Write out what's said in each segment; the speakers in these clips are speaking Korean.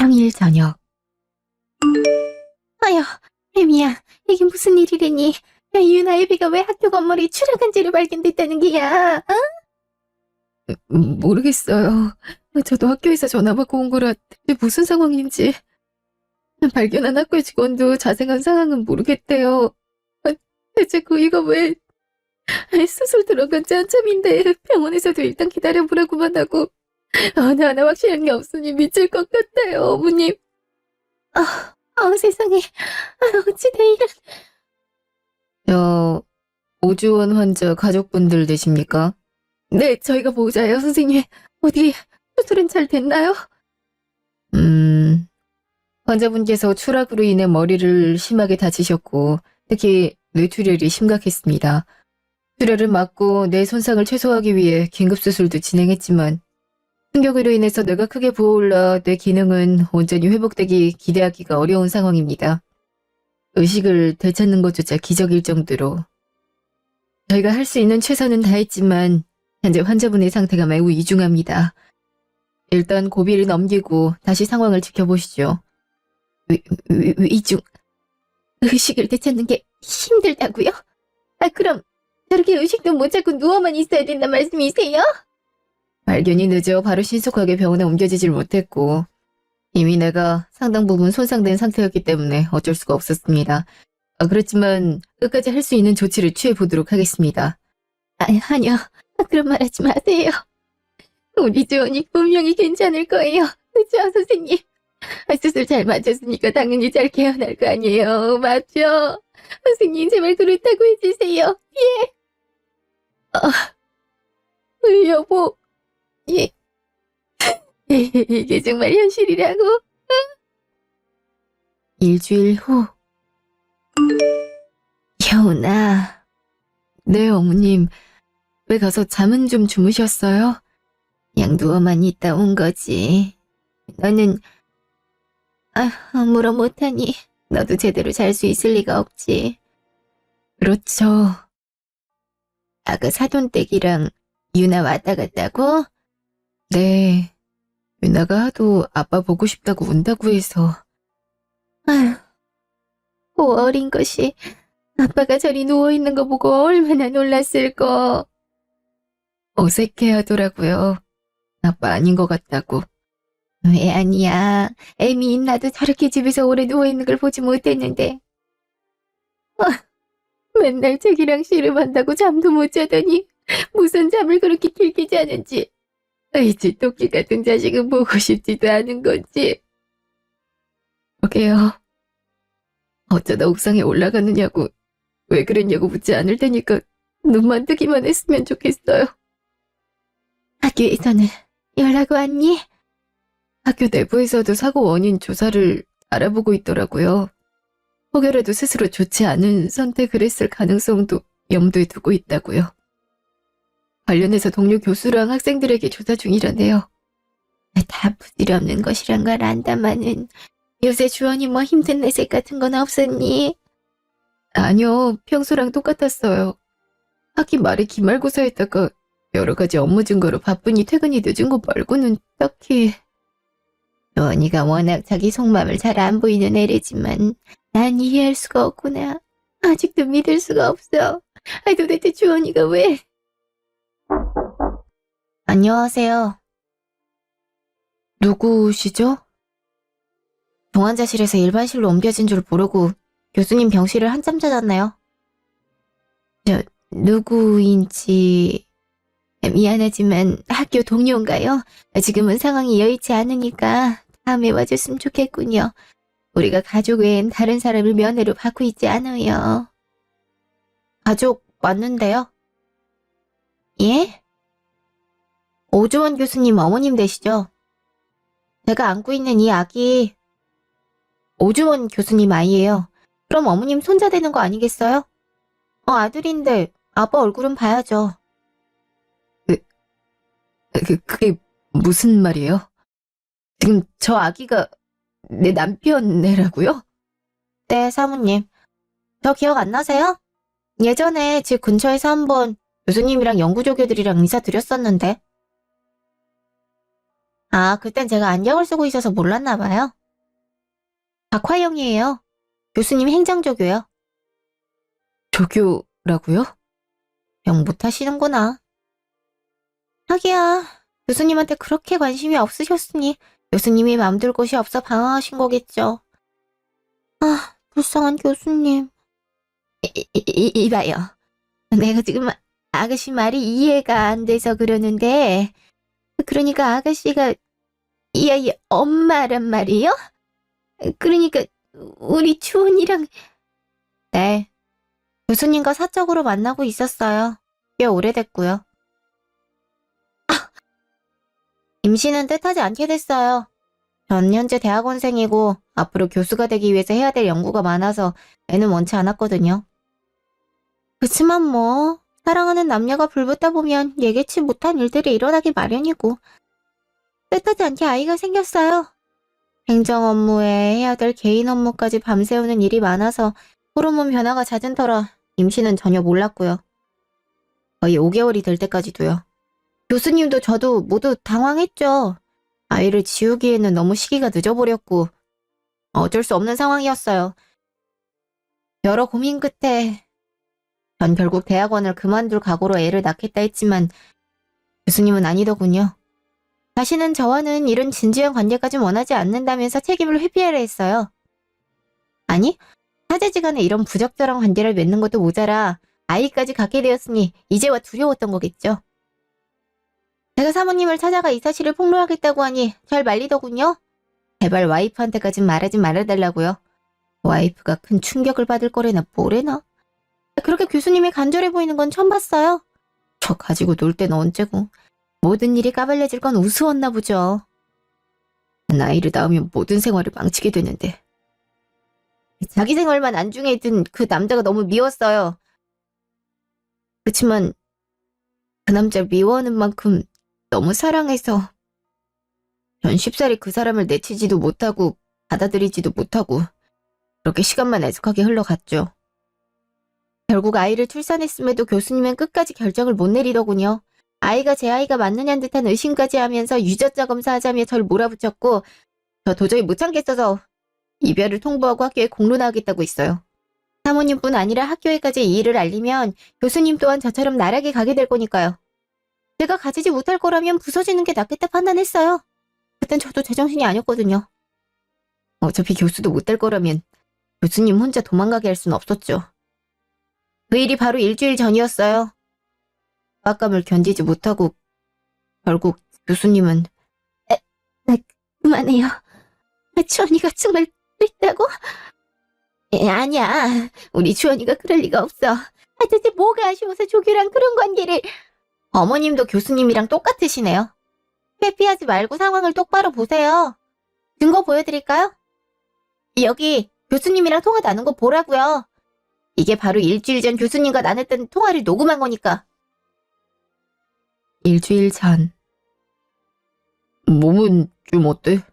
평일 저녁. 아휴, 혜미야, 이게 무슨 일이래니? 야, 유나 애비가 왜 학교 건물이 추락한 채로 발견됐다는 게야? 어? 모르겠어요. 저도 학교에서 전화 받고 온 거라 대체 무슨 상황인지. 발견한 학교 직원도 자세한 상황은 모르겠대요. 대체 그이가 왜 수술 들어간 지 한참인데 병원에서도 일단 기다려보라고만 하고 하나하나 확실한 게 없으니 미칠 것 같아요, 어머님. 세상에. 어찌 돼 이런. 오주원 환자 가족분들 되십니까? 네, 저희가 보호자예요, 선생님. 어디 수술은 잘 됐나요? 환자분께서 추락으로 인해 머리를 심하게 다치셨고 특히 뇌출혈이 심각했습니다. 출혈을 막고 뇌 손상을 최소화하기 위해 긴급수술도 진행했지만 충격으로 인해서 뇌가 크게 부어올라 뇌 기능은 온전히 회복되기 기대하기가 어려운 상황입니다. 의식을 되찾는 것조차 기적일 정도로 저희가 할 수 있는 최선은 다했지만 현재 환자분의 상태가 매우 위중합니다. 일단 고비를 넘기고 다시 상황을 지켜보시죠. 위중... 의식을 되찾는 게 힘들다고요? 그럼 저렇게 의식도 못 찾고 누워만 있어야 된단 말씀이세요? 발견이 늦어 바로 신속하게 병원에 옮겨지질 못했고 이미 내가 상당 부분 손상된 상태였기 때문에 어쩔 수가 없었습니다. 그렇지만 끝까지 할 수 있는 조치를 취해보도록 하겠습니다. 아니요. 그런 말 하지 마세요. 우리 주원이 분명히 괜찮을 거예요. 그죠, 선생님? 수술 잘 맞췄으니까 당연히 잘 깨어날 거 아니에요. 맞죠? 선생님, 제발 그렇다고 해주세요. 예. 여보. 예. 이게 정말 현실이라고? 일주일 후. 여운아. 네, 어머님. 왜 가서 잠은 좀 주무셨어요? 그냥 누워만 있다 온 거지. 너는 아무런 못하니 너도 제대로 잘 수 있을 리가 없지. 그렇죠. 아까 사돈댁이랑 유나 왔다 갔다고? 네. 유나가 하도 아빠 보고 싶다고 운다고 해서. 아휴, 그 어린 것이 아빠가 저리 누워있는 거 보고 얼마나 놀랐을까. 어색해하더라고요. 아빠 아닌 것 같다고. 왜 아니야. 애미인 나도 저렇게 집에서 오래 누워있는 걸 보지 못했는데. 맨날 책이랑 씨름한다고 잠도 못 자더니 무슨 잠을 그렇게 길게 자는지. 이제 토끼 같은 자식은 보고 싶지도 않은 건지. 그러게요. 어쩌다 옥상에 올라가느냐고 왜 그랬냐고 묻지 않을 테니까 눈만 뜨기만 했으면 좋겠어요. 학교에서는 연락 왔니? 학교 내부에서도 사고 원인 조사를 알아보고 있더라고요. 혹여라도 스스로 좋지 않은 선택을 했을 가능성도 염두에 두고 있다고요. 관련해서 동료 교수랑 학생들에게 조사 중이라네요. 다 부질없는 것이란 걸 안다마는 요새 주원이 뭐 힘든 내색 같은 건 없었니? 아니요, 평소랑 똑같았어요. 학기 말에 기말고사했다가 여러 가지 업무 증거로 바쁘니 퇴근이 늦은 거 말고는 딱히. 주원이가 워낙 자기 속마음을 잘 안 보이는 애래지만 난 이해할 수가 없구나. 아직도 믿을 수가 없어. 도대체 주원이가 왜... 안녕하세요. 누구시죠? 동환자실에서 일반실로 옮겨진 줄 모르고 교수님 병실을 한참 찾았나요? 누구인지... 미안하지만 학교 동료인가요? 지금은 상황이 여의치 않으니까 다음에 와줬으면 좋겠군요. 우리가 가족 외엔 다른 사람을 면회로 받고 있지 않아요. 가족 맞는데요? 예? 오주원 교수님 어머님 되시죠? 제가 안고 있는 이 아기 오주원 교수님 아이예요. 그럼 어머님 손자 되는 거 아니겠어요? 아들인데 아빠 얼굴은 봐야죠. 그게 무슨 말이에요? 지금 저 아기가 내 남편 애라고요? 네, 사모님. 저 기억 안 나세요? 예전에 집 근처에서 한번 교수님이랑 연구조교들이랑 인사드렸었는데. 아, 그땐 제가 안경을 쓰고 있어서 몰랐나 봐요. 박화영이에요. 교수님 행정조교요. 조교라고요? 영 못하시는구나. 하기야, 교수님한테 그렇게 관심이 없으셨으니 교수님이 맘둘 곳이 없어 방황하신 거겠죠. 아, 불쌍한 교수님. 이봐요. 내가 지금 아가씨 말이 이해가 안 돼서 그러는데, 그러니까 아가씨가 이 아이 엄마란 말이에요? 그러니까 우리 주원이랑. 네, 교수님과 사적으로 만나고 있었어요. 꽤 오래됐고요. 임신은 뜻하지 않게 됐어요. 전 현재 대학원생이고 앞으로 교수가 되기 위해서 해야 될 연구가 많아서 애는 원치 않았거든요. 그치만 뭐 사랑하는 남녀가 불붙다 보면 예기치 못한 일들이 일어나기 마련이고 뜻하지 않게 아이가 생겼어요. 행정 업무에 해야 될 개인 업무까지 밤새우는 일이 많아서 호르몬 변화가 잦은 터라 임신은 전혀 몰랐고요. 거의 5개월이 될 때까지도요. 교수님도 저도 모두 당황했죠. 아이를 지우기에는 너무 시기가 늦어버렸고 어쩔 수 없는 상황이었어요. 여러 고민 끝에 전 결국 대학원을 그만둘 각오로 애를 낳겠다 했지만 교수님은 아니더군요. 다시는 저와는 이런 진지한 관계까지 원하지 않는다면서 책임을 회피하려 했어요. 아니, 사제지간에 이런 부적절한 관계를 맺는 것도 모자라 아이까지 갖게 되었으니 이제와 두려웠던 거겠죠. 제가 사모님을 찾아가 이 사실을 폭로하겠다고 하니 절 말리더군요. 제발 와이프한테까진 말하지 말아달라고요. 와이프가 큰 충격을 받을 거래나 뭐래나. 그렇게 교수님이 간절해 보이는 건 처음 봤어요. 저 가지고 놀 때는 언제고. 모든 일이 까발려질 건 우스웠나 보죠. 아이를 낳으면 모든 생활을 망치게 되는데. 자기 생활만 안중에 든 그 남자가 너무 미웠어요. 그치만 그 남자를 미워하는 만큼 너무 사랑해서 전 쉽사리 그 사람을 내치지도 못하고 받아들이지도 못하고 그렇게 시간만 애석하게 흘러갔죠. 결국 아이를 출산했음에도 교수님은 끝까지 결정을 못 내리더군요. 아이가 제 아이가 맞느냐는 듯한 의심까지 하면서 유전자 검사하자며 절 몰아붙였고 저 도저히 못 참겠어서 이별을 통보하고 학교에 공론하겠다고 했어요. 사모님뿐 아니라 학교에까지 이 일을 알리면 교수님 또한 저처럼 나락에 가게 될 거니까요. 제가 가지지 못할 거라면 부서지는 게 낫겠다 판단했어요. 그땐 저도 제정신이 아니었거든요. 어차피 교수도 못 될 거라면 교수님 혼자 도망가게 할 수는 없었죠. 그 일이 바로 일주일 전이었어요. 압박감을 견디지 못하고 결국 교수님은 그만해요. 주원이가 정말 그랬다고? 아니야. 우리 주원이가 그럴 리가 없어. 대체 뭐가 아쉬워서 조교랑 그런 관계를. 어머님도 교수님이랑 똑같으시네요. 회피하지 말고 상황을 똑바로 보세요. 증거 보여드릴까요? 여기 교수님이랑 통화 나눈 거 보라고요. 이게 바로 일주일 전 교수님과 나눴던 통화를 녹음한 거니까. 일주일 전. 몸은 좀 어때?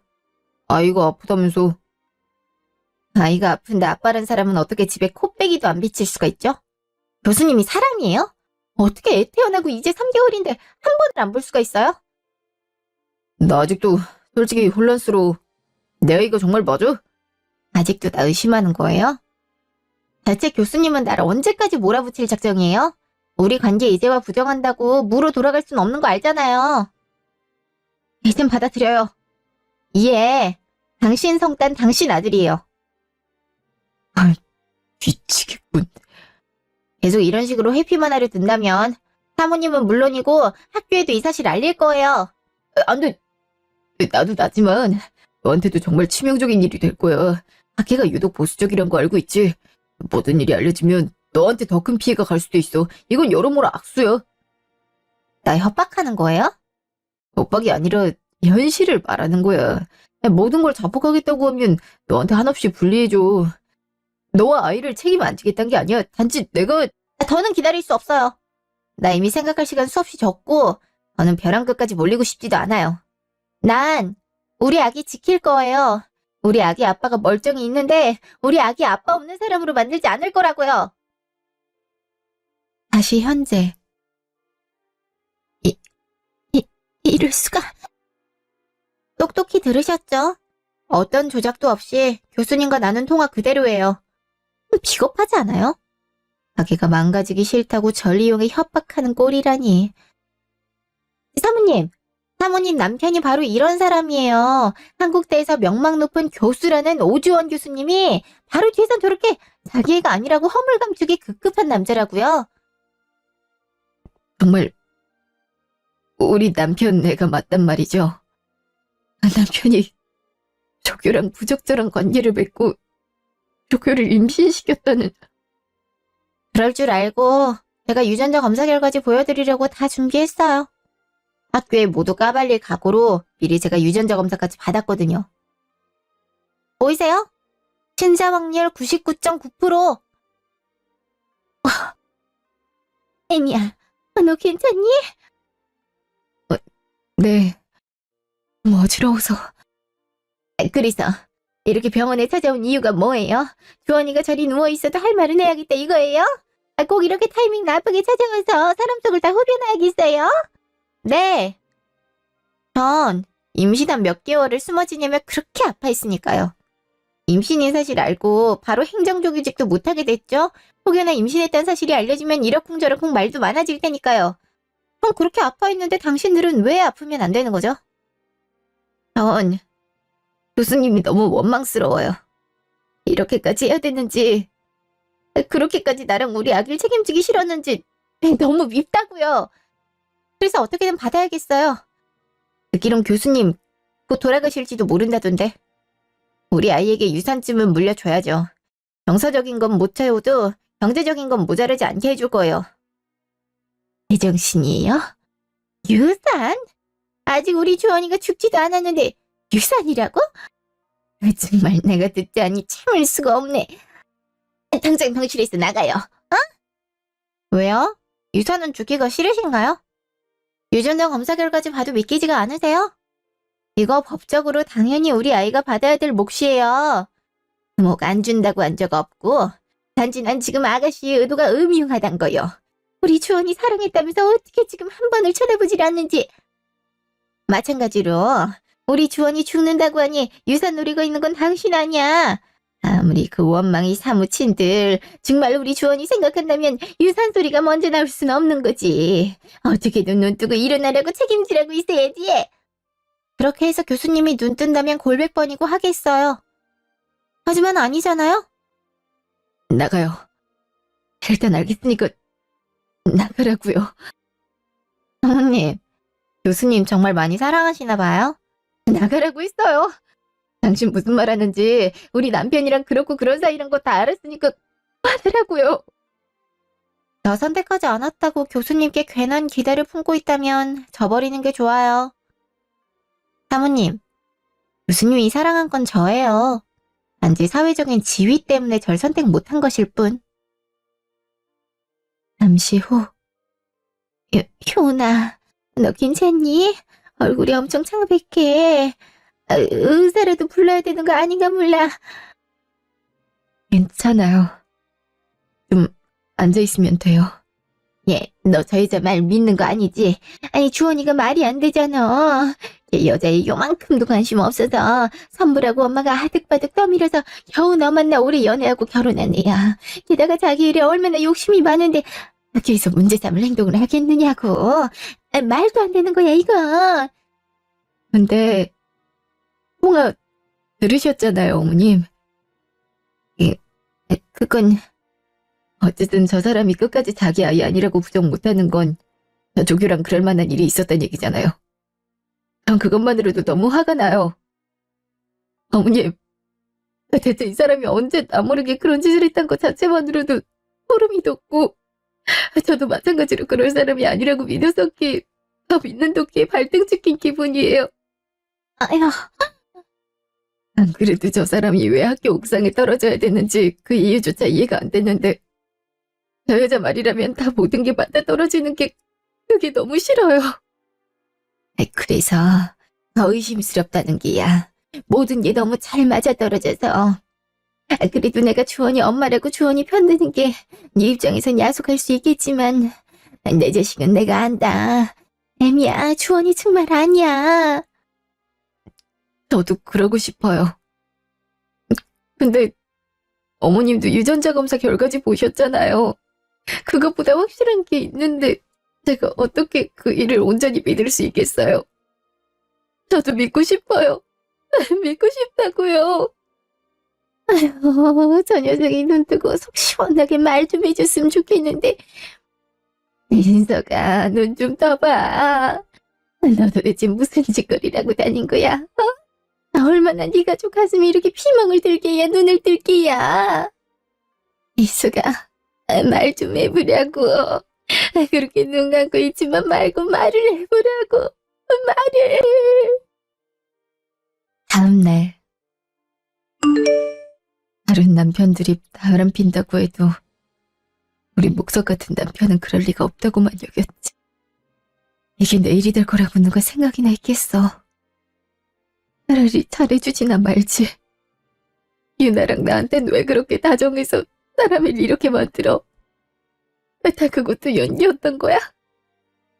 아이가 아프다면서. 아이가 아픈데 아빠란 사람은 어떻게 집에 코빼기도 안 비칠 수가 있죠? 교수님이 사람이에요? 어떻게 애 태어나고 이제 3개월인데 한 번을 안 볼 수가 있어요? 나 아직도 솔직히 혼란스러워. 내 아이가 정말 맞아? 아직도 나 의심하는 거예요? 대체 교수님은 나를 언제까지 몰아붙일 작정이에요? 우리 관계 이제와 부정한다고 무로 돌아갈 순 없는 거 알잖아요. 이젠 받아들여요. 이해. 당신 성딴 당신 아들이에요. 미치겠군. 계속 이런 식으로 회피만 하려 든다면 사모님은 물론이고 학교에도 이 사실 알릴 거예요. 안 돼. 나도 나지만 너한테도 정말 치명적인 일이 될 거야. 학회가 유독 보수적이란 거 알고 있지? 모든 일이 알려지면 너한테 더 큰 피해가 갈 수도 있어. 이건 여러모로 악수야. 나 협박하는 거예요? 협박이 아니라 현실을 말하는 거야. 모든 걸 자폭하겠다고 하면 너한테 한없이 불리해져. 너와 아이를 책임 안 지겠다는 게 아니야. 단지 내가 더는 기다릴 수 없어요. 나 이미 생각할 시간 수없이 적고 저는 벼랑 끝까지 몰리고 싶지도 않아요. 난 우리 아기 지킬 거예요. 우리 아기 아빠가 멀쩡히 있는데 우리 아기 아빠 없는 사람으로 만들지 않을 거라고요. 다시 현재. 이럴 수가. 똑똑히 들으셨죠? 어떤 조작도 없이 교수님과 나눈 통화 그대로예요. 비겁하지 않아요? 자기가 망가지기 싫다고 절 이용해 협박하는 꼴이라니. 사모님 남편이 바로 이런 사람이에요. 한국대에서 명망 높은 교수라는 오주원 교수님이 바로 뒤에서 저렇게 자기 애가 아니라고 허물감 주기 급급한 남자라고요. 정말 우리 남편 애가 맞단 말이죠. 남편이 조교랑 부적절한 관계를 맺고 조교를 임신시켰다는. 그럴 줄 알고 제가 유전자 검사 결과지 보여드리려고 다 준비했어요. 학교에 모두 까발릴 각오로 미리 제가 유전자 검사까지 받았거든요. 보이세요? 신자 확률 99.9%. 애미야, 너 괜찮니? 네, 너무 어지러워서. 그래서 이렇게 병원에 찾아온 이유가 뭐예요? 주원이가 저리 누워있어도 할 말은 해야겠다 이거예요? 꼭 이렇게 타이밍 나쁘게 찾아와서 사람 속을 다 후벼놔야겠어요? 네. 전 임신한 몇 개월을 숨어 지내며 그렇게 아파했으니까요. 임신인 사실 알고 바로 행정조교직도 못하게 됐죠? 혹여나 임신했다는 사실이 알려지면 이러쿵저러쿵 말도 많아질 테니까요. 전 그렇게 아파했는데 당신들은 왜 아프면 안 되는 거죠? 전 교수님이 너무 원망스러워요. 이렇게까지 해야 되는지, 그렇게까지 나랑 우리 아기를 책임지기 싫었는지 너무 밉다고요. 그래서 어떻게든 받아야겠어요. 듣기론 교수님 곧 돌아가실지도 모른다던데. 우리 아이에게 유산쯤은 물려줘야죠. 정서적인 건 못 채워도 경제적인 건 모자라지 않게 해줄 거예요. 제정신이에요? 유산? 아직 우리 주원이가 죽지도 않았는데 유산이라고? 정말 내가 듣자니 참을 수가 없네. 당장 병실에서 나가요. 어? 왜요? 유산은 주기가 싫으신가요? 유전자 검사 결과지 봐도 믿기지가 않으세요? 이거 법적으로 당연히 우리 아이가 받아야 될 몫이에요. 목 안 준다고 한 적 없고 단지 난 지금 아가씨의 의도가 음흉하단 거요. 우리 주원이 사랑했다면서 어떻게 지금 한 번을 쳐다보질 않는지. 마찬가지로 우리 주원이 죽는다고 하니 유산 노리고 있는 건 당신 아니야. 아무리 그 원망이 사무친들 정말 우리 주원이 생각한다면 유산 소리가 먼저 나올 수는 없는 거지. 어떻게든 눈 뜨고 일어나라고 책임지라고 있어야지. 그렇게 해서 교수님이 눈 뜬다면 골백 번이고 하겠어요. 하지만 아니잖아요? 나가요. 일단 알겠으니까 나가라고요. 어머님, 교수님 정말 많이 사랑하시나 봐요? 나가라고 했어요. 당신 무슨 말 하는지 우리 남편이랑 그렇고 그런 사이란 거 다 알았으니까 하더라고요. 저 선택하지 않았다고 교수님께 괜한 기대를 품고 있다면 저버리는 게 좋아요. 사모님, 교수님이 사랑한 건 저예요. 단지 사회적인 지위 때문에 절 선택 못한 것일 뿐. 잠시 후. 효은아, 너 괜찮니? 얼굴이 엄청 창백해. 의사라도 불러야 되는 거 아닌가 몰라. 괜찮아요. 좀 앉아있으면 돼요. 너 저 여자 말 믿는 거 아니지? 아니, 주원이가 말이 안 되잖아. 얘 여자에 요만큼도 관심 없어서 선물하고 엄마가 아득바득 떠밀어서 겨우 너 만나 오래 연애하고 결혼한 애야. 게다가 자기 일에 얼마나 욕심이 많은데 학교에서 문제 삼을 행동을 하겠느냐고. 말도 안 되는 거야, 이거. 근데 통화 들으셨잖아요, 어머님. 그건 어쨌든 저 사람이 끝까지 자기 아이 아니라고 부정 못하는 건 저 조교랑 그럴 만한 일이 있었단 얘기잖아요. 전 그것만으로도 너무 화가 나요. 어머님, 대체 이 사람이 언제 나 모르게 그런 짓을 했단 것 자체만으로도 소름이 돋고, 저도 마찬가지로 그럴 사람이 아니라고 믿었었기에 더 믿는 도끼에 발등 찍힌 기분이에요. 아휴, 안 그래도 저 사람이 왜 학교 옥상에 떨어져야 되는지 그 이유조차 이해가 안 됐는데, 저 여자 말이라면 다 모든 게 맞아 떨어지는 게 그게 너무 싫어요. 그래서 더 의심스럽다는 게야. 모든 게 너무 잘 맞아떨어져서. 그래도 내가 주원이 엄마라고 주원이 편드는 게 네 입장에선 야속할 수 있겠지만 내 자식은 내가 안다. 애미야, 주원이 정말 아니야. 저도 그러고 싶어요. 근데 어머님도 유전자 검사 결과지 보셨잖아요. 그것보다 확실한 게 있는데 제가 어떻게 그 일을 온전히 믿을 수 있겠어요? 저도 믿고 싶어요. 믿고 싶다고요. 저 녀석이 눈 뜨고 속 시원하게 말 좀 해줬으면 좋겠는데. 민서가 눈 좀 떠봐. 너 도대체 무슨 짓거리라고 다닌 거야? 얼마나 네 가족 가슴이 이렇게 피멍을 들게 해야 눈을 뜰게 야. 민서가 말 좀 해보라고. 그렇게 눈 감고 있지만 말고 말을 해보라고. 말을. 다음날 다른 남편들이 바람핀다고 해도 우리 목석 같은 남편은 그럴 리가 없다고만 여겼지. 이게 내일이 될 거라고 누가 생각이나 했겠어. 차라리 잘해주지나 말지. 유나랑 나한텐 왜 그렇게 다정해서 사람을 이렇게 만들어? 다 그것도 연기였던 거야?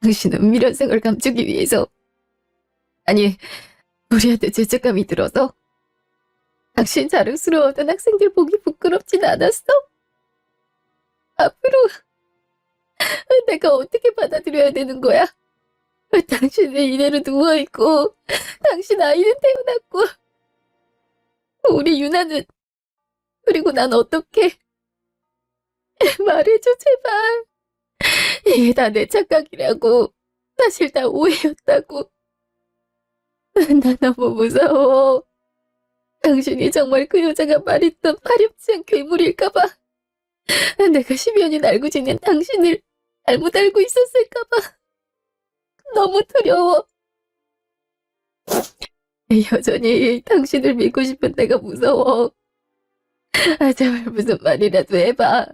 당신은 미련생을 감추기 위해서, 아니, 우리한테 죄책감이 들어서? 당신 자랑스러워하던 학생들 보기 부끄럽진 않았어? 앞으로 내가 어떻게 받아들여야 되는 거야? 당신은 이대로 누워있고 당신 아이는 태어났고 우리 유나는, 그리고 난 어떻게? 말해줘 제발. 이게 다 내 착각이라고. 사실 다 오해였다고. 나 너무 무서워. 당신이 정말 그 여자가 말했던 파렴치 않은 괴물일까봐. 내가 10여 년 알고 지낸 당신을 잘못 알고 있었을까봐. 너무 두려워. 여전히 당신을 믿고 싶은 내가 무서워. 제발 무슨 말이라도 해봐.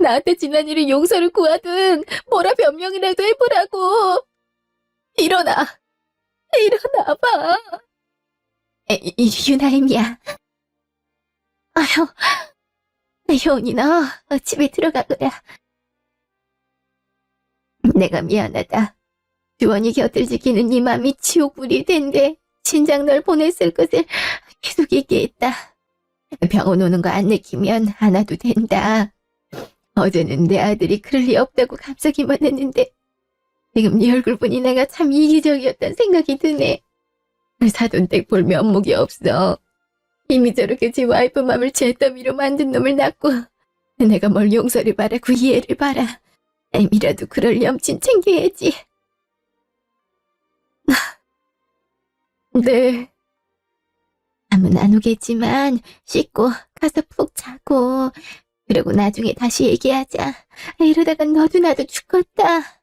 나한테 지난 일에 용서를 구하든 뭐라 변명이라도 해보라고. 일어나. 일어나봐. 유나임이야. 아휴, 효은이나 집에 들어가거라. 내가 미안하다. 주원이 곁을 지키는 네 맘이 지옥불이 된데 진작 널 보냈을 것을 계속 얘기했다. 병원 오는 거 안 내키면 안 와도 된다. 어제는 내 아들이 그럴 리 없다고 감싸기만 했는데 지금 네 얼굴 보니 내가 참 이기적이었단 생각이 드네. 사돈댁 볼 면목이 없어. 이미 저렇게 지 와이프 맘을 잿더미로 만든 놈을 낳고 내가 뭘 용서를 바라고 이해를 바라. 애미라도 그럴 염친 챙겨야지. 네. 잠은 안 오겠지만 씻고 가서 푹 자고 그리고 나중에 다시 얘기하자. 이러다가 너도 나도 죽겠다.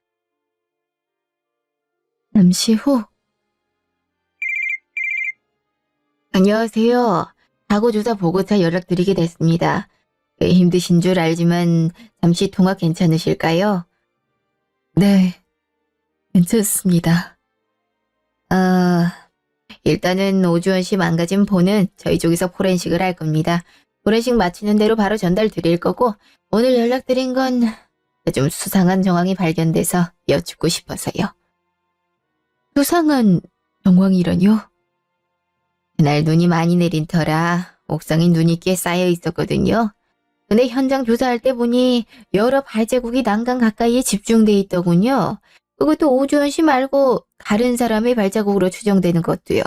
잠시 후. 안녕하세요. 사고조사 보고차 연락드리게 됐습니다. 힘드신 줄 알지만 잠시 통화 괜찮으실까요? 네, 괜찮습니다. 일단은 오주원 씨 망가진 폰은 저희 쪽에서 포렌식을 할 겁니다. 포렌식 마치는 대로 바로 전달 드릴 거고, 오늘 연락드린 건 좀 수상한 정황이 발견돼서 여쭙고 싶어서요. 수상한 정황이라뇨? 그날 눈이 많이 내린 터라 옥상에 눈이 꽤 쌓여 있었거든요. 근데 현장 조사할 때 보니 여러 발자국이 난간 가까이에 집중돼 있더군요. 그것도 오주원 씨 말고 다른 사람의 발자국으로 추정되는 것도요.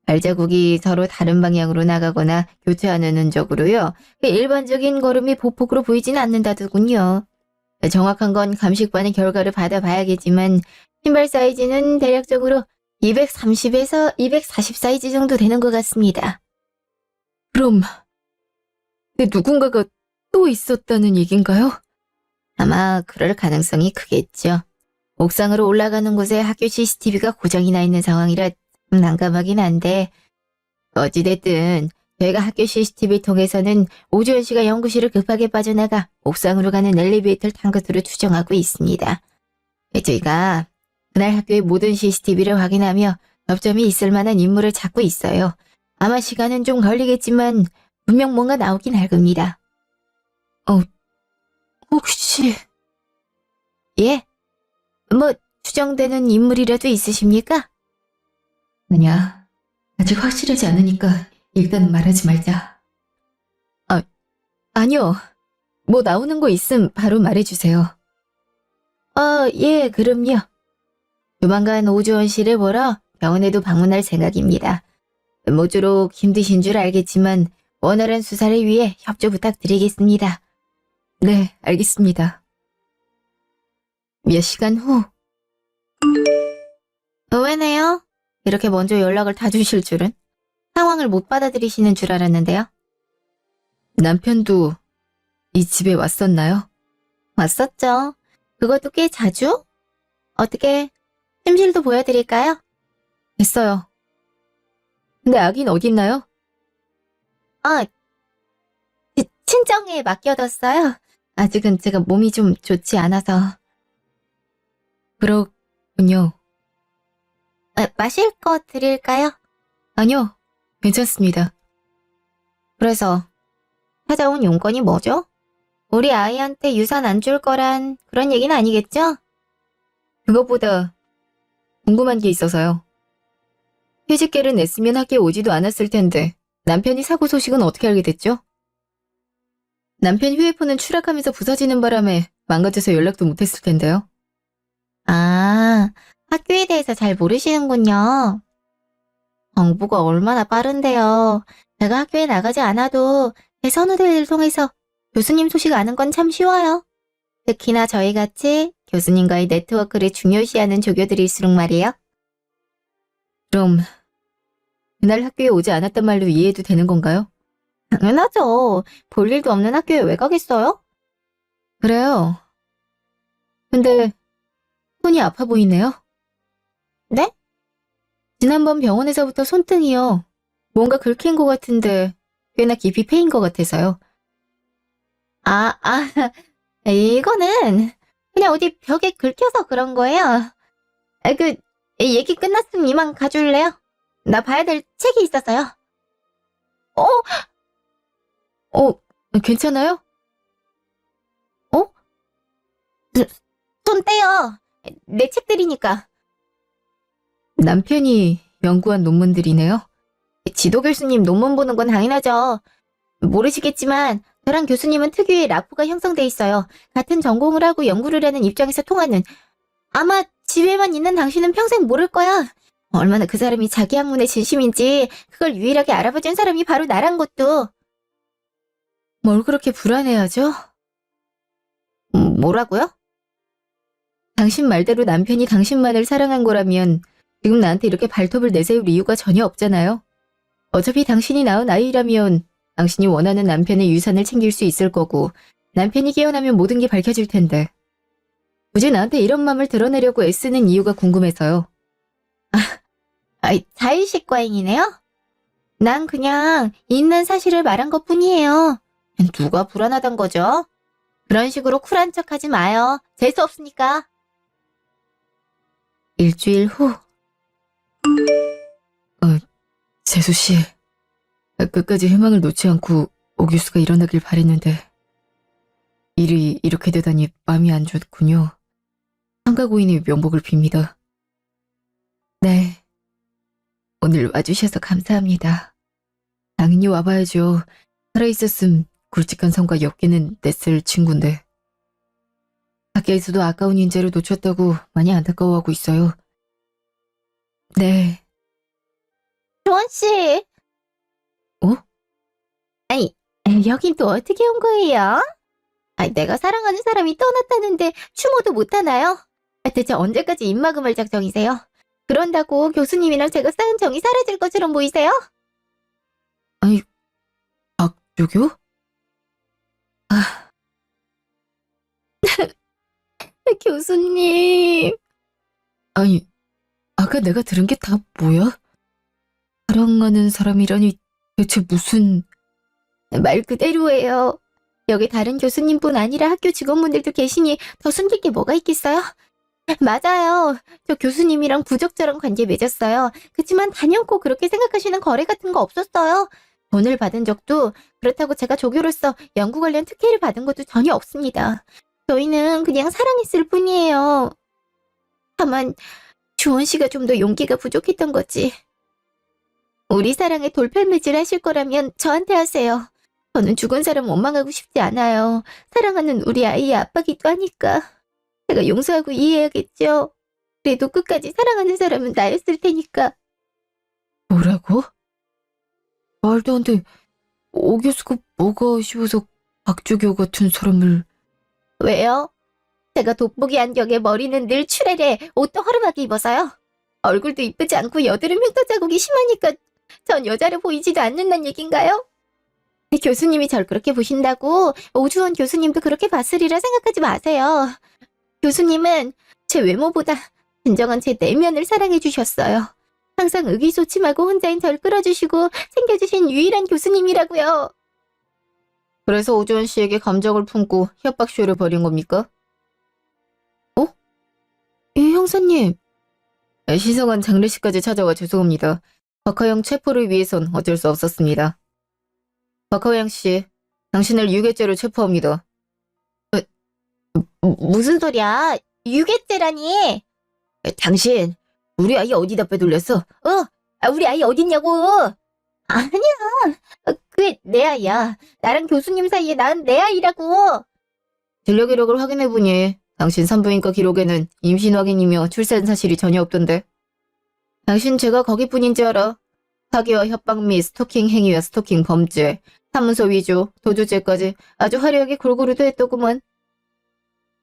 발자국이 서로 다른 방향으로 나가거나 교차하는 흔적으로요. 일반적인 걸음이 보폭으로 보이진 않는다더군요. 정확한 건 감식반의 결과를 받아봐야겠지만 신발 사이즈는 대략적으로 230에서 240 사이즈 정도 되는 것 같습니다. 그럼 누군가가 또 있었다는 얘긴가요? 아마 그럴 가능성이 크겠죠. 옥상으로 올라가는 곳에 학교 CCTV가 고장이 나 있는 상황이라 좀 난감하긴 한데 어찌됐든 저희가 학교 CCTV 통해서는 오주원 씨가 연구실을 급하게 빠져나가 옥상으로 가는 엘리베이터를 탄 것으로 추정하고 있습니다. 저희가 그날 학교의 모든 CCTV를 확인하며 접점이 있을 만한 인물을 찾고 있어요. 아마 시간은 좀 걸리겠지만 분명 뭔가 나오긴 할 겁니다. 혹시... 예? 뭐 추정되는 인물이라도 있으십니까? 아니야. 아직 확실하지 않으니까 일단 말하지 말자. 아니요. 뭐 나오는 거 있음 바로 말해주세요. 예, 그럼요. 조만간 오주원 씨를 보러 병원에도 방문할 생각입니다. 모쪼록 힘드신 줄 알겠지만 원활한 수사를 위해 협조 부탁드리겠습니다. 네, 알겠습니다. 몇 시간 후. 의외네요. 이렇게 먼저 연락을 다 주실 줄은. 상황을 못 받아들이시는 줄 알았는데요. 남편도 이 집에 왔었나요? 왔었죠. 그것도 꽤 자주? 어떻게 침실도 보여드릴까요? 됐어요. 근데 아긴 어딨나요? 친정에 맡겨뒀어요. 아직은 제가 몸이 좀 좋지 않아서. 그렇군요. 마실 거 드릴까요? 아니요, 괜찮습니다. 그래서 찾아온 용건이 뭐죠? 우리 아이한테 유산 안 줄 거란 그런 얘기는 아니겠죠? 그것보다 궁금한 게 있어서요. 휴직계를 냈으면 학교에 오지도 않았을 텐데 남편이 사고 소식은 어떻게 알게 됐죠? 남편 휴대폰은 추락하면서 부서지는 바람에 망가져서 연락도 못했을 텐데요. 아, 학교에 대해서 잘 모르시는군요. 정보가 얼마나 빠른데요. 제가 학교에 나가지 않아도 제 선후배를 통해서 교수님 소식 아는 건 참 쉬워요. 특히나 저희같이 교수님과의 네트워크를 중요시하는 조교들일수록 말이에요. 그럼 그날 학교에 오지 않았단 말로 이해해도 되는 건가요? 당연하죠. 볼 일도 없는 학교에 왜 가겠어요? 그래요. 근데 손이 아파 보이네요. 네? 지난번 병원에서부터 손등이요. 뭔가 긁힌 것 같은데 꽤나 깊이 패인 것 같아서요. 아, 이거는 그냥 어디 벽에 긁혀서 그런 거예요. 얘기 끝났으면 이만 가줄래요? 나 봐야 될 책이 있어서요. 괜찮아요? 손 떼요. 내 책들이니까. 남편이 연구한 논문들이네요. 지도 교수님 논문 보는 건 당연하죠. 모르시겠지만 저랑 교수님은 특유의 라포가 형성돼 있어요. 같은 전공을 하고 연구를 하는 입장에서 통하는. 아마 집에만 있는 당신은 평생 모를 거야. 얼마나 그 사람이 자기 학문에 진심인지 그걸 유일하게 알아봐준 사람이 바로 나란 것도. 뭘 그렇게 불안해하죠? 뭐라고요? 당신 말대로 남편이 당신만을 사랑한 거라면 지금 나한테 이렇게 발톱을 내세울 이유가 전혀 없잖아요. 어차피 당신이 낳은 아이라면 당신이 원하는 남편의 유산을 챙길 수 있을 거고 남편이 깨어나면 모든 게 밝혀질 텐데 굳이 나한테 이런 맘을 드러내려고 애쓰는 이유가 궁금해서요. 자의식 과잉이네요? 난 그냥 있는 사실을 말한 것뿐이에요. 누가 불안하단 거죠? 그런 식으로 쿨한 척하지 마요. 재수 없으니까. 일주일 후. 재수 씨. 끝까지 희망을 놓지 않고 오 교수가 일어나길 바랬는데 일이 이렇게 되다니 마음이 안 좋군요. 한가고인의 명복을 빕니다. 네. 오늘 와주셔서 감사합니다. 당연히 와봐야죠. 살아있었음 굵직한 성과 엮이는 냈을 친구인데. 밖에서도 아까운 인재를 놓쳤다고 많이 안타까워하고 있어요. 네. 조원 씨. 어? 여긴 또 어떻게 온 거예요? 내가 사랑하는 사람이 떠났다는데 추모도 못하나요? 대체 언제까지 입막음할 작정이세요? 그런다고 교수님이랑 제가 쌓은 정이 사라질 것처럼 보이세요? 박조교? 교수님. 아니, 아까 내가 들은 게 다 뭐야? 사랑하는 사람이라니 대체 무슨... 말 그대로예요. 여기 다른 교수님뿐 아니라 학교 직원분들도 계시니 더 숨길 게 뭐가 있겠어요? 맞아요. 저 교수님이랑 부적절한 관계 맺었어요. 그치만 단연코 그렇게 생각하시는 거래 같은 거 없었어요. 돈을 받은 적도, 그렇다고 제가 조교로서 연구 관련 특혜를 받은 것도 전혀 없습니다. 저희는 그냥 사랑했을 뿐이에요. 다만 주원 씨가 좀 더 용기가 부족했던 거지. 우리 사랑에 돌팔매질 하실 거라면 저한테 하세요. 저는 죽은 사람 원망하고 싶지 않아요. 사랑하는 우리 아이의 아빠기도 하니까. 제가 용서하고 이해해야겠죠. 그래도 끝까지 사랑하는 사람은 나였을 테니까. 뭐라고? 말도 안 돼. 오 교수가 뭐가 아쉬워서 박주교 같은 사람을... 왜요? 제가 돋보기 안경에 머리는 늘 추레레, 옷도 허름하게 입어서요. 얼굴도 이쁘지 않고 여드름 흉터 자국이 심하니까 전 여자로 보이지도 않는단 얘긴가요? 교수님이 절 그렇게 보신다고 오주원 교수님도 그렇게 봤으리라 생각하지 마세요. 교수님은 제 외모보다 진정한 제 내면을 사랑해 주셨어요. 항상 의기소침하고 혼자인 절 끌어주시고 챙겨주신 유일한 교수님이라고요. 그래서 오주원 씨에게 감정을 품고 협박쇼를 벌인 겁니까? 예, 형사님. 시성한 장례식까지 찾아와 죄송합니다. 박하영 체포를 위해선 어쩔 수 없었습니다. 박하영 씨, 당신을 유괴죄로 체포합니다. 무슨 소리야? 유괴죄라니. 당신, 우리 아이 어디다 빼돌렸어? 우리 아이 어딨냐고. 아니야. 그게 내 아이야. 나랑 교수님 사이에 난 내 아이라고. 진료 기록을 확인해보니 당신 산부인과 기록에는 임신 확인이며 출산 사실이 전혀 없던데. 당신 죄가 거기뿐인지 알아. 사기와 협박 및 스토킹 행위와 스토킹 범죄, 사문서 위조, 도주죄까지 아주 화려하게 골고루 더했더구먼.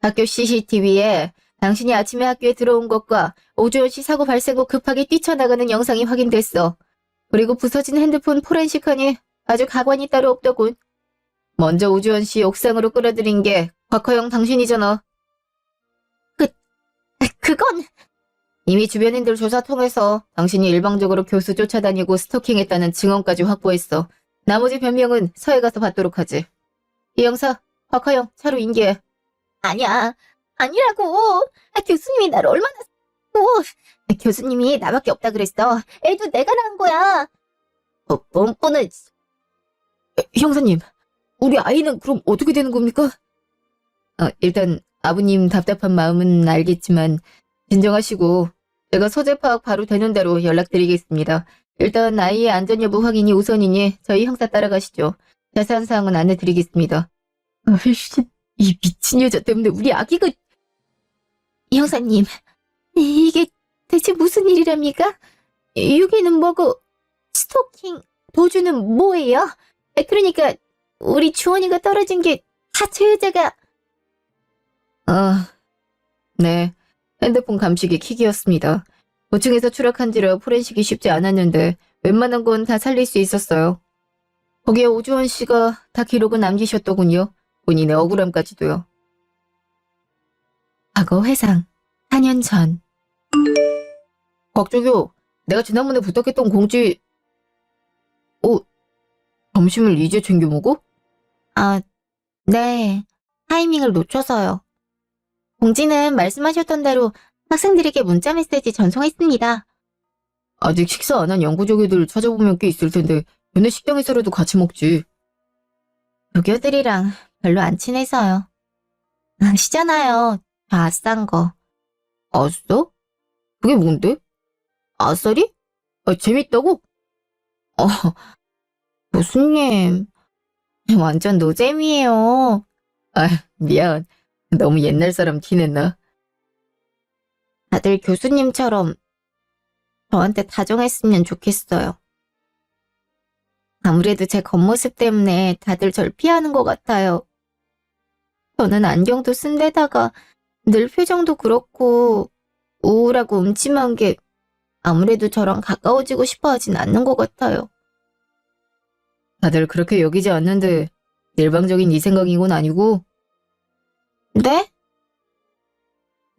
학교 CCTV에 당신이 아침에 학교에 들어온 것과 오주원 씨 사고 발생 후 급하게 뛰쳐나가는 영상이 확인됐어. 그리고 부서진 핸드폰 포렌식하니 아주 가관이 따로 없더군. 먼저 오주원 씨 옥상으로 끌어들인 게 곽화영 당신이잖아. 그건 이미 주변인들 조사 통해서 당신이 일방적으로 교수 쫓아다니고 스토킹했다는 증언까지 확보했어. 나머지 변명은 서해 가서 받도록 하지. 이 형사, 곽화영 차로 인계해. 아니야. 아니라고. 교수님이 나를 얼마나 고 교수님이 나밖에 없다 그랬어. 애도 내가 낳은 거야. 뻔뻔해. 형사님, 우리 아이는 그럼 어떻게 되는 겁니까? 일단 아버님 답답한 마음은 알겠지만 진정하시고 제가 소재 파악 바로 되는 대로 연락드리겠습니다. 일단 아이의 안전 여부 확인이 우선이니 저희 형사 따라가시죠. 자세한 사항은 안내드리겠습니다. 아이씨, 이 미친 여자 때문에 우리 아기가... 형사님, 이게 대체 무슨 일이랍니까? 유기는 뭐고 스토킹, 도주는 뭐예요? 그러니까 우리 주원이가 떨어진 게 다 저 여자가... 네. 핸드폰 감식이 킥이었습니다. 고층에서 추락한지라 포렌식이 쉽지 않았는데 웬만한 건 다 살릴 수 있었어요. 거기에 오주원 씨가 다 기록을 남기셨더군요. 본인의 억울함까지도요. 과거 회상, 4년 전. 곽조교, 내가 지난번에 부탁했던 공지... 점심을 이제 챙겨 먹어? 네. 타이밍을 놓쳐서요. 공지는 말씀하셨던 대로 학생들에게 문자 메시지 전송했습니다. 아직 식사 안 한 연구조교들 찾아보면 꽤 있을 텐데 걔네 식당에서라도 같이 먹지. 조교들이랑 별로 안 친해서요. 아시잖아요. 저 아싼 거. 아싸? 그게 뭔데? 아싸리? 재밌다고? 교수님, 완전 노잼이에요. 미안. 너무 옛날 사람 티냈나? 다들 교수님처럼 저한테 다정했으면 좋겠어요. 아무래도 제 겉모습 때문에 다들 절 피하는 것 같아요. 저는 안경도 쓴 데다가 늘 표정도 그렇고 우울하고 음침한 게 아무래도 저랑 가까워지고 싶어 하진 않는 것 같아요. 다들 그렇게 여기지 않는데 일방적인 네 생각이곤 아니고? 네?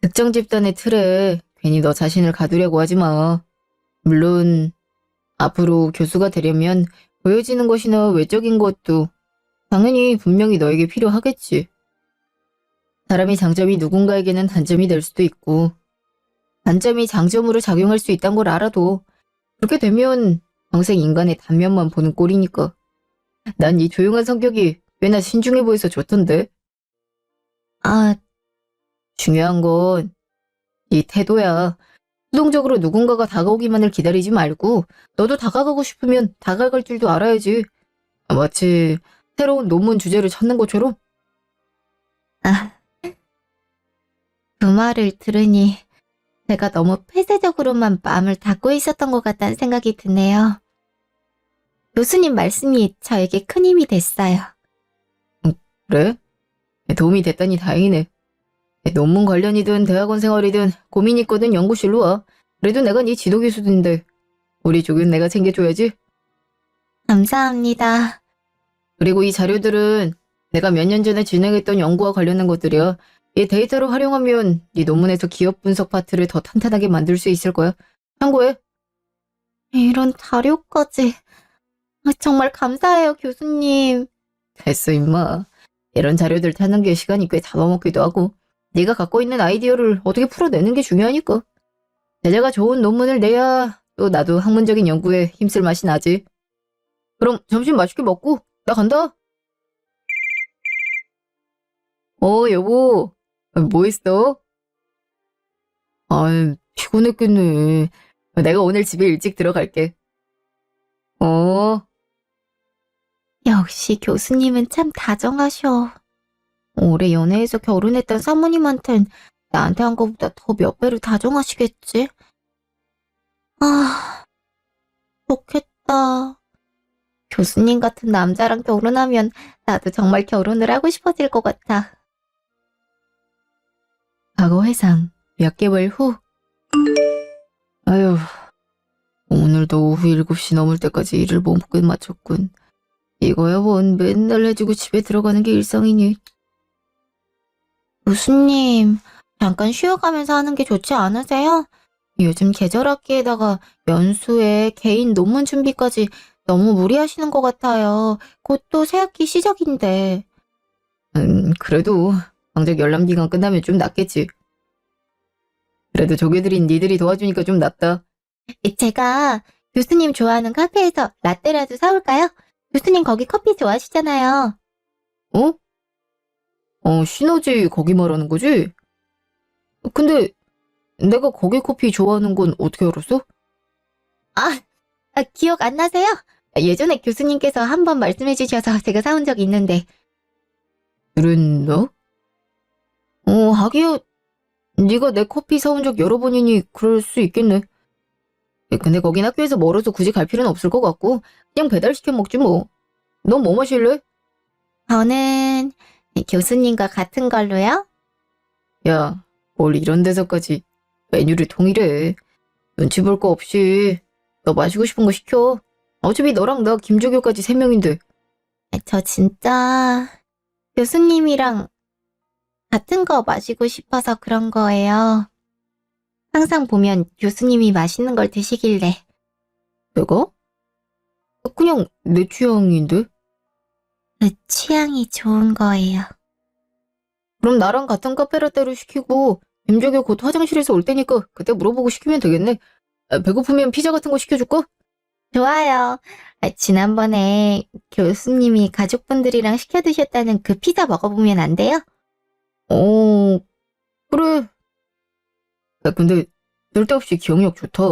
특정 집단의 틀에 괜히 너 자신을 가두려고 하지 마. 물론 앞으로 교수가 되려면 보여지는 것이나 외적인 것도 당연히 분명히 너에게 필요하겠지. 사람의 장점이 누군가에게는 단점이 될 수도 있고 단점이 장점으로 작용할 수 있다는 걸 알아도 그렇게 되면 평생 인간의 단면만 보는 꼴이니까. 난 이 조용한 성격이 꽤나 신중해 보여서 좋던데. 중요한 건 이 태도야. 수동적으로 누군가가 다가오기만을 기다리지 말고 너도 다가가고 싶으면 다가갈 줄도 알아야지. 마치 새로운 논문 주제를 찾는 것처럼. 아, 그 말을 들으니 제가 너무 폐쇄적으로만 마음을 닫고 있었던 것 같다는 생각이 드네요. 교수님 말씀이 저에게 큰 힘이 됐어요. 그래? 도움이 됐다니 다행이네. 논문 관련이든 대학원 생활이든 고민 있거든 연구실로 와. 그래도 내가 네 지도 교수인데 우리 쪽은 내가 챙겨줘야지. 감사합니다. 그리고 이 자료들은 내가 몇 년 전에 진행했던 연구와 관련된 것들이야. 이 데이터를 활용하면 네 논문에서 기업 분석 파트를 더 탄탄하게 만들 수 있을 거야. 참고해. 이런 자료까지. 정말 감사해요, 교수님. 됐어 임마. 이런 자료들 찾는 게 시간이 꽤 잡아먹기도 하고 네가 갖고 있는 아이디어를 어떻게 풀어내는 게 중요하니까. 제자가 좋은 논문을 내야 또 나도 학문적인 연구에 힘쓸 맛이 나지. 그럼 점심 맛있게 먹고 나 간다. 여보. 뭐 했어? 피곤했겠네. 내가 오늘 집에 일찍 들어갈게. 어, 역시 교수님은 참 다정하셔. 올해 연애해서 결혼했던 사모님한텐 나한테 한 것보다 더 몇 배로 다정하시겠지? 아, 좋겠다. 교수님 같은 남자랑 결혼하면 나도 정말 결혼을 하고 싶어질 것 같아. 과거 회상 몇 개월 후. 아휴, 오늘도 오후 7시 넘을 때까지 일을 못 끝마쳤군. 이거야 뭔 맨날 해주고 집에 들어가는 게 일상이니. 교수님, 잠깐 쉬어가면서 하는 게 좋지 않으세요? 요즘 계절학기에다가 연수에 개인 논문 준비까지 너무 무리하시는 것 같아요. 곧 또 새학기 시작인데. 그래도 방적 열람 기간 끝나면 좀 낫겠지. 그래도 조개들인 니들이 도와주니까 좀 낫다. 제가 교수님 좋아하는 카페에서 라떼라도 사올까요? 교수님 거기 커피 좋아하시잖아요. 시너지 거기 말하는 거지? 근데 내가 거기 커피 좋아하는 건 어떻게 알았어? 기억 안 나세요? 예전에 교수님께서 한 번 말씀해 주셔서 제가 사온 적이 있는데. 그랬나? 하기야 네가 내 커피 사온 적 여러 번이니 그럴 수 있겠네. 근데 거긴 학교에서 멀어서 굳이 갈 필요는 없을 것 같고 그냥 배달시켜 먹지 뭐. 넌 뭐 마실래? 저는 교수님과 같은 걸로요? 야, 뭘 이런 데서까지 메뉴를 통일해. 눈치 볼 거 없이 너 마시고 싶은 거 시켜. 어차피 너랑 나 김조교까지 3명인데. 저 진짜 교수님이랑 같은 거 마시고 싶어서 그런 거예요. 항상 보면 교수님이 맛있는 걸 드시길래. 내가? 그냥 내 취향인데? 그 취향이 좋은 거예요. 그럼 나랑 같은 카페라떼로 시키고 김조교 곧 화장실에서 올 테니까 그때 물어보고 시키면 되겠네. 배고프면 피자 같은 거 시켜줄까? 좋아요. 지난번에 교수님이 가족분들이랑 시켜 드셨다는 그 피자 먹어보면 안 돼요? 그래. 야, 근데 쓸데없이 기억력 좋다.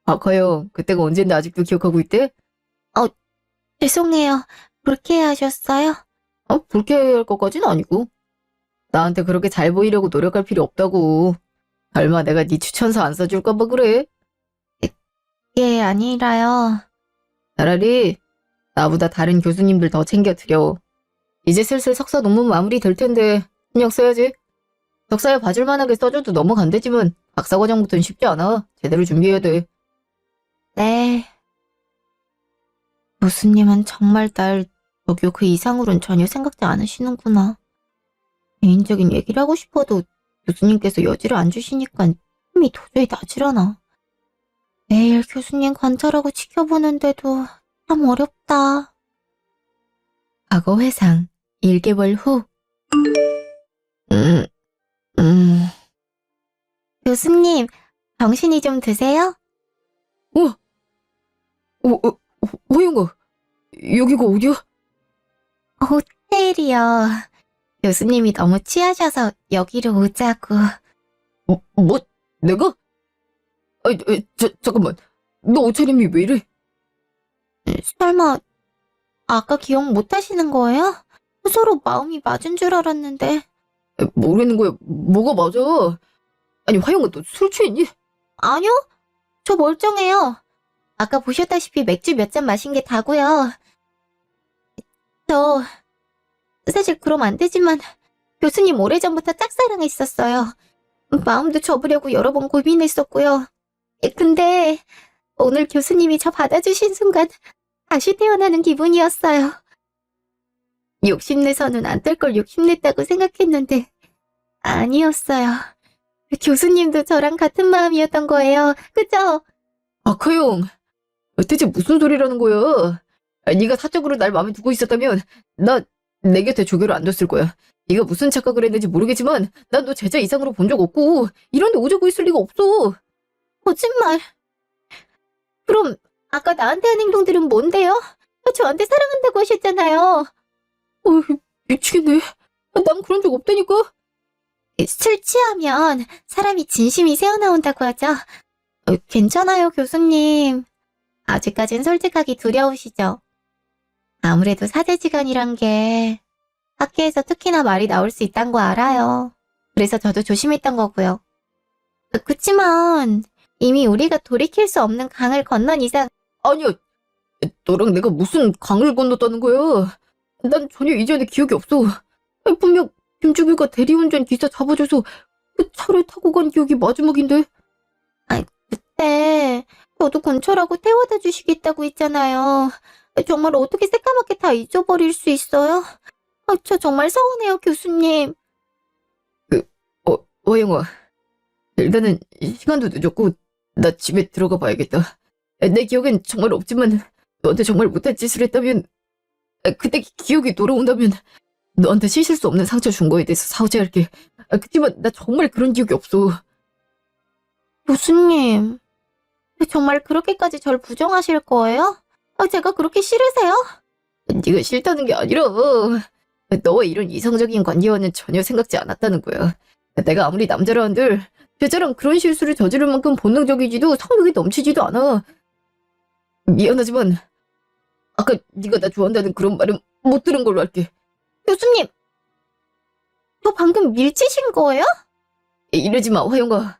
박하영, 그때가 언젠데 아직도 기억하고 있대? 죄송해요. 그렇게 하셨어요? 불쾌할 것까진 아니고. 나한테 그렇게 잘 보이려고 노력할 필요 없다고. 설마 내가 네 추천서 안 써줄까 봐 그래? 예, 아니라요. 차라리 나보다 다른 교수님들 더 챙겨드려. 이제 슬슬 석사 논문 마무리 될 텐데 신경 써야지. 석사에 봐줄 만하게 써줘도 넘어간대지만 박사과정부터는 쉽지 않아. 제대로 준비해야 돼. 네. 교수님은 정말 날 저기요 그 이상으론 전혀 생각지 않으시는구나. 개인적인 얘기를 하고 싶어도 교수님께서 여지를 안 주시니까 힘이 도저히 나질 않아. 매일 교수님 관찰하고 지켜보는데도 참 어렵다. 과거 회상 1개월 후. 교수님, 정신이 좀 드세요? 호영아, 여기가 어디야? 호텔이요. 교수님이 너무 취하셔서 여기로 오자고. 뭐, 내가? 잠깐만. 너 옷차림이 왜 이래? 설마 아까 기억 못 하시는 거예요? 서로 마음이 맞은 줄 알았는데. 모르는 거야. 뭐가 맞아? 아니, 화영아, 너 술 취했니? 아니요? 저 멀쩡해요. 아까 보셨다시피 맥주 몇 잔 마신 게 다고요. 저 사실 그럼 안 되지만 교수님 오래전부터 짝사랑했었어요. 마음도 접으려고 여러 번 고민했었고요. 근데 오늘 교수님이 저 받아주신 순간 다시 태어나는 기분이었어요. 욕심내서는 안 될 걸 욕심냈다고 생각했는데 아니었어요. 교수님도 저랑 같은 마음이었던 거예요. 그죠? 박하영, 대체 무슨 소리라는 거야? 네가 사적으로 날 마음에 두고 있었다면 내 곁에 조교로 안 뒀을 거야. 네가 무슨 착각을 했는지 모르겠지만 난 너 제자 이상으로 본 적 없고 이런 데 오자고 있을 리가 없어. 거짓말. 그럼 아까 나한테 한 행동들은 뭔데요? 저한테 사랑한다고 하셨잖아요. 미치겠네. 난 그런 적 없다니까. 술 취하면 사람이 진심이 새어나온다고 하죠. 괜찮아요, 교수님. 아직까진 솔직하기 두려우시죠? 아무래도 사제지간이란 게 학교에서 특히나 말이 나올 수 있다는 거 알아요. 그래서 저도 조심했던 거고요. 그치만 이미 우리가 돌이킬 수 없는 강을 건넌 이상 아니야. 너랑 내가 무슨 강을 건넜다는 거야. 난 전혀 이전에 기억이 없어. 분명 김주규가 대리운전 기사 잡아줘서 그 차를 타고 간 기억이 마지막인데. 그때 저도 근처라고 태워다 주시겠다고 했잖아요. 정말 어떻게 새까맣게 다 잊어버릴 수 있어요? 저 정말 서운해요, 교수님. 화영아. 일단은 시간도 늦었고 나 집에 들어가 봐야겠다. 내 기억엔 정말 없지만 너한테 정말 못할 짓을 했다면 그때 기억이 돌아온다면 너한테 씻을 수 없는 상처 준 거에 대해서 사죄할게. 그치만 나 정말 그런 기억이 없어. 교수님, 정말 그렇게까지 절 부정하실 거예요? 제가 그렇게 싫으세요? 네가 싫다는 게 아니라 너와 이런 이성적인 관계와는 전혀 생각지 않았다는 거야. 내가 아무리 남자라 한들 제자랑 그런 실수를 저지를 만큼 본능적이지도 성욕이 넘치지도 않아. 미안하지만 아까 네가 나 좋아한다는 그런 말은 못 들은 걸로 할게. 교수님, 저 방금 밀치신 거예요? 이러지 마, 화영아.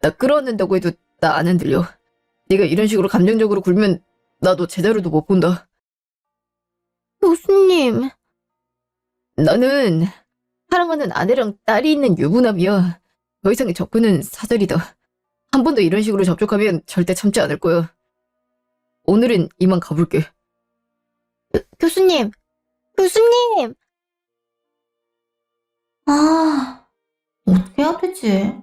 나 끌어안는다고 해도 나 안 흔들려. 네가 이런 식으로 감정적으로 굴면 나도 제대로도 못 본다. 교수님, 나는 사랑하는 아내랑 딸이 있는 유부남이야. 더 이상의 접근은 사절이다. 한 번 더 이런 식으로 접촉하면 절대 참지 않을 거야. 오늘은 이만 가볼게. 교수님, 교수님! 어떻게 해야 되지?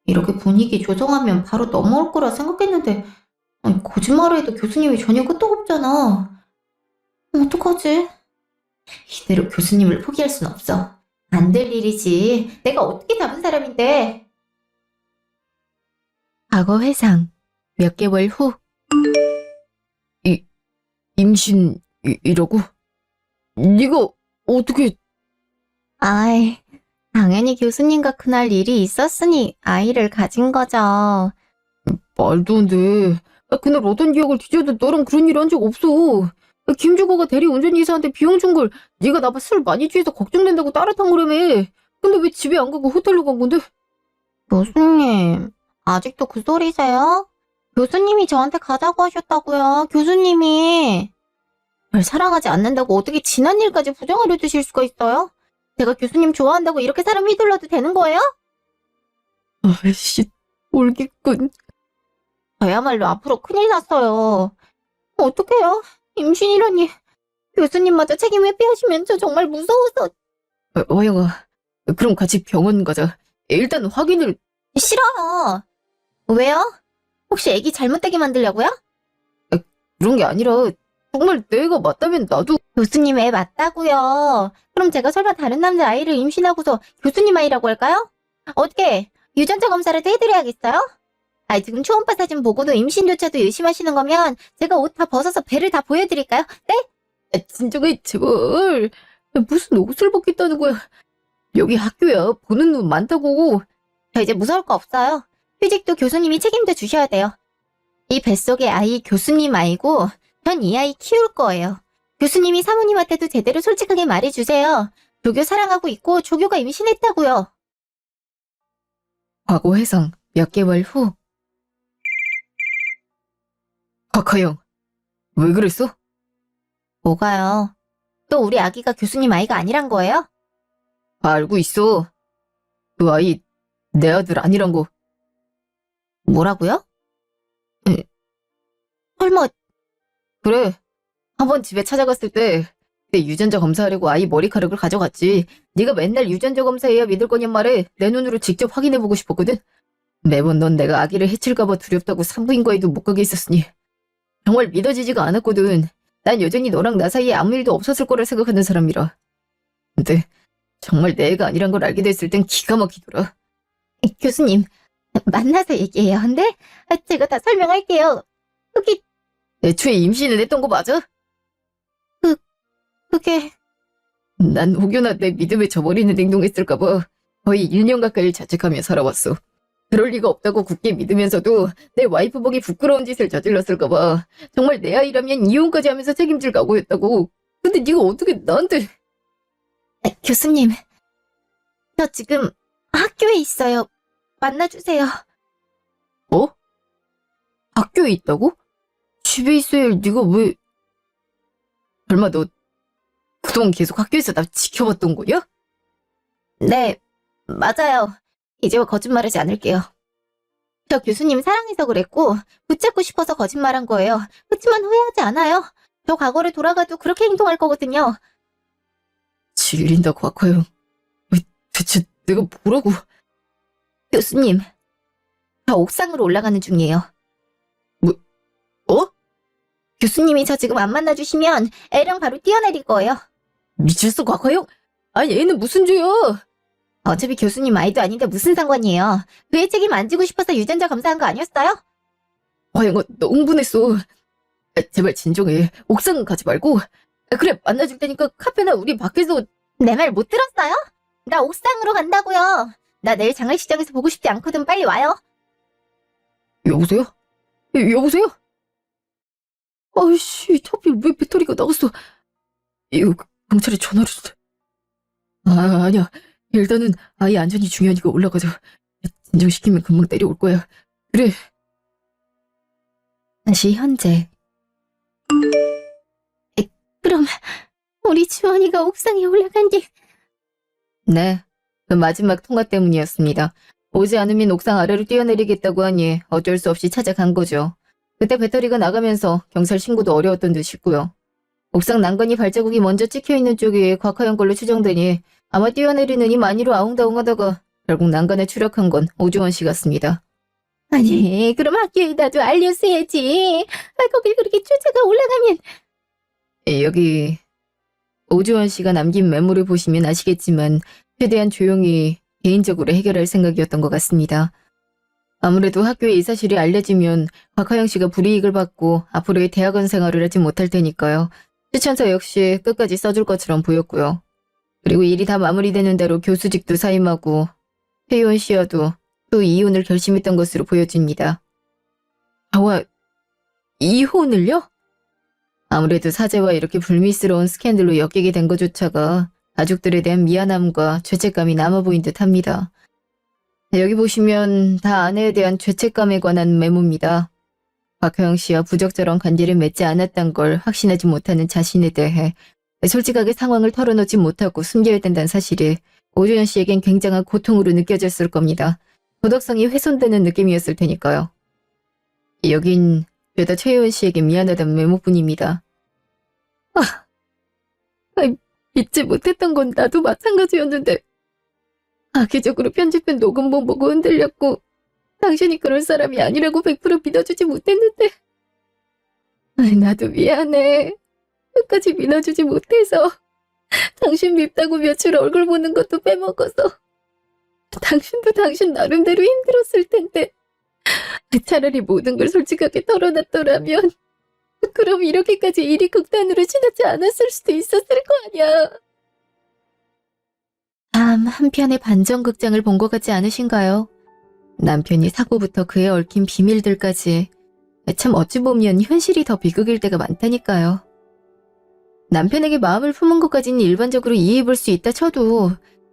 이렇게 분위기 조정하면 바로 넘어올 거라 생각했는데, 거짓말을 해도 교수님이 전혀 끄떡없잖아. 어떡하지? 이대로 교수님을 포기할 순 없어. 안 될 일이지. 내가 어떻게 잡은 사람인데. 과거 회상. 몇 개월 후. 임신이라고? 네가 어떻게... 아이, 당연히 교수님과 그날 일이 있었으니 아이를 가진 거죠. 말도 안 돼. 그날 어떤 기억을 뒤져도 너랑 그런 일 한 적 없어. 김주거가 대리 운전기사한테 비용 준 걸 네가 나봐 술 많이 취해서 걱정된다고 따라탄 거라며. 근데 왜 집에 안 가고 호텔로 간 건데? 교수님, 아직도 그 소리세요? 교수님이 저한테 가자고 하셨다고요. 교수님이. 절 사랑하지 않는다고 어떻게 지난 일까지 부정하려 드실 수가 있어요? 제가 교수님 좋아한다고 이렇게 사람 휘둘러도 되는 거예요? 아이씨, 울겠군. 저야말로 앞으로 큰일 났어요. 어떡해요? 임신이라니. 교수님마저 책임 회피하시면 저 정말 무서워서. 화영아, 그럼 같이 병원 가자. 일단 확인을... 싫어요. 왜요? 혹시 애기 잘못되게 만들려고요? 그런 게 아니라 정말 내가 맞다면 나도... 교수님 애 맞다고요. 그럼 제가 설마 다른 남자 아이를 임신하고서 교수님 아이라고 할까요? 어떻게 유전자 검사를 해드려야겠어요? 지금 초음파 사진 보고도 임신조차도 의심하시는 거면 제가 옷 다 벗어서 배를 다 보여드릴까요? 네? 진정해, 제발. 무슨 옷을 벗겠다는 거야. 여기 학교야. 보는 눈 많다고. 저 이제 무서울 거 없어요. 휴직도 교수님이 책임져 주셔야 돼요. 이 뱃속의 아이 교수님 아이고 전 이 아이 키울 거예요. 교수님이 사모님한테도 제대로 솔직하게 말해주세요. 조교 사랑하고 있고 조교가 임신했다고요. 과거 회상 몇 개월 후. 박하영, 왜 그랬어? 뭐가요? 또 우리 아기가 교수님 아이가 아니란 거예요? 알고 있어. 그 아이 내 아들 아니란 거. 뭐라고요? 설마 그래. 한번 집에 찾아갔을 때 내 유전자 검사하려고 아이 머리카락을 가져갔지. 네가 맨날 유전자 검사해야 믿을 거냔 말에 내 눈으로 직접 확인해보고 싶었거든. 매번 넌 내가 아기를 해칠까봐 두렵다고 산부인과에도 못 가게 했었으니 정말 믿어지지가 않았거든. 난 여전히 너랑 나 사이에 아무 일도 없었을 거라 생각하는 사람이라. 근데 정말 내 애가 아니란 걸 알게 됐을 땐 기가 막히더라. 교수님 만나서 얘기해요. 근데 제가 다 설명할게요. 그게 애초에 임신을 했던 거 맞아? 그게 난 혹여나 내 믿음에 저버리는 행동했을까봐 거의 1년 가까이 자책하며 살아왔어. 그럴 리가 없다고 굳게 믿으면서도 내 와이프 보기 부끄러운 짓을 저질렀을까봐 정말 내 아이라면 이혼까지 하면서 책임질 각오였다고. 근데 네가 어떻게 나한테... 교수님 저 지금 학교에 있어요. 만나주세요. 어? 학교에 있다고? 집에 있어야 할 네가 왜... 설마 너 그동안 계속 학교에서 나 지켜봤던 거야? 네 맞아요. 이제와 거짓말하지 않을게요. 저 교수님 사랑해서 그랬고 붙잡고 싶어서 거짓말한 거예요. 그렇지만 후회하지 않아요. 저 과거를 돌아가도 그렇게 행동할 거거든요. 질린다, 곽화영. 대체 내가 뭐라고... 교수님 저 옥상으로 올라가는 중이에요. 어? 교수님이 저 지금 안 만나주시면 애랑 바로 뛰어내릴 거예요. 미쳤어, 곽화영? 아니, 애는 무슨 죄야? 어차피 교수님 아이도 아닌데 무슨 상관이에요. 그 애 책임 안 지고 싶어서 유전자 검사한 거 아니었어요? 화영아, 너 흥분했어. 제발 진정해. 옥상은 가지 말고. 그래, 만나줄 테니까 카페나 우리 밖에서... 내 말 못 들었어요? 나 옥상으로 간다고요. 나 내일 장례식장에서 보고 싶지 않거든. 빨리 와요. 여보세요? 여보세요? 아이씨, 하필 왜 배터리가 나갔어? 이거 경찰에 전화를... 아니야. 일단은 아이 안전이 중요하니까 올라가자. 진정시키면 금방 내려올 거야. 그래. 다시 현재. 그럼 우리 주원이가 옥상에 올라간 게... 네. 그 마지막 통화 때문이었습니다. 오지 않으면 옥상 아래로 뛰어내리겠다고 하니 어쩔 수 없이 찾아간 거죠. 그때 배터리가 나가면서 경찰 신고도 어려웠던 듯 싶고요. 옥상 난간이 발자국이 먼저 찍혀있는 쪽이 곽하영 걸로 추정되니 아마 뛰어내리느니 많이로 아웅다웅하다가 결국 난간에 추락한 건 오주원 씨 같습니다. 아니 그럼 학교에다도 알렸어야지. 거길 그렇게 쫓아가 올라가면... 여기 오주원 씨가 남긴 메모를 보시면 아시겠지만 최대한 조용히 개인적으로 해결할 생각이었던 것 같습니다. 아무래도 학교에 이 사실이 알려지면 곽하영 씨가 불이익을 받고 앞으로의 대학원 생활을 하지 못할 테니까요. 추천서 역시 끝까지 써줄 것처럼 보였고요. 그리고 일이 다 마무리되는 대로 교수직도 사임하고 최희원 씨와도 또 이혼을 결심했던 것으로 보여집니다. 아와, 이혼을요? 아무래도 사제와 이렇게 불미스러운 스캔들로 엮이게 된 것조차가 가족들에 대한 미안함과 죄책감이 남아 보인 듯합니다. 여기 보시면 다 아내에 대한 죄책감에 관한 메모입니다. 박효영 씨와 부적절한 관계를 맺지 않았던 걸 확신하지 못하는 자신에 대해 솔직하게 상황을 털어놓지 못하고 숨겨야 된다는 사실이 오주연 씨에겐 굉장한 고통으로 느껴졌을 겁니다. 도덕성이 훼손되는 느낌이었을 테니까요. 여긴 죄다 최혜원 씨에게 미안하다는 메모뿐입니다. 믿지 못했던 건 나도 마찬가지였는데 악의적으로 편집된 녹음본 보고 흔들렸고 당신이 그럴 사람이 아니라고 100% 믿어주지 못했는데 나도 미안해. 끝까지 믿어주지 못해서 당신 밉다고 며칠 얼굴 보는 것도 빼먹어서 당신도 당신 나름대로 힘들었을 텐데 차라리 모든 걸 솔직하게 털어놨더라면 그럼 이렇게까지 일이 극단으로 지나지 않았을 수도 있었을 거 아니야. 참 한편의 반전극장을 본 것 같지 않으신가요? 남편이 사고부터 그에 얽힌 비밀들까지 참 어찌 보면 현실이 더 비극일 때가 많다니까요. 남편에게 마음을 품은 것까지는 일반적으로 이해해볼 수 있다 쳐도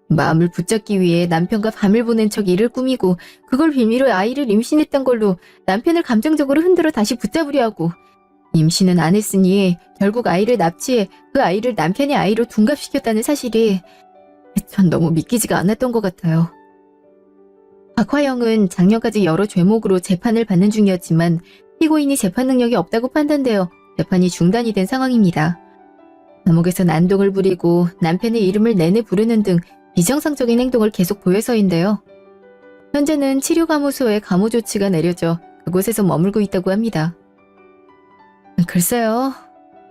마음을 붙잡기 위해 남편과 밤을 보낸 척 일을 꾸미고 그걸 빌미로 아이를 임신했던 걸로 남편을 감정적으로 흔들어 다시 붙잡으려 하고 임신은 안 했으니 결국 아이를 납치해 그 아이를 남편의 아이로 둔갑시켰다는 사실이 전 너무 믿기지가 않았던 것 같아요. 박화영은 작년까지 여러 죄목으로 재판을 받는 중이었지만 피고인이 재판 능력이 없다고 판단되어 재판이 중단이 된 상황입니다. 감옥에서 난동을 부리고 남편의 이름을 내내 부르는 등 비정상적인 행동을 계속 보여서인데요. 현재는 치료감호소에 감호 조치가 내려져 그곳에서 머물고 있다고 합니다. 글쎄요.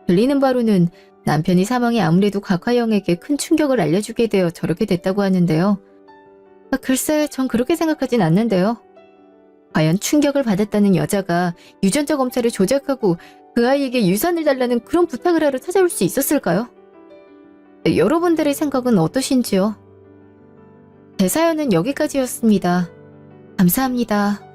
들리는 바로는 남편이 사망이 아무래도 곽화영에게 큰 충격을 알려주게 되어 저렇게 됐다고 하는데요. 글쎄, 전 그렇게 생각하진 않는데요. 과연 충격을 받았다는 여자가 유전자 검사를 조작하고 그 아이에게 유산을 달라는 그런 부탁을 하러 찾아올 수 있었을까요? 여러분들의 생각은 어떠신지요? 제 사연은 여기까지였습니다. 감사합니다.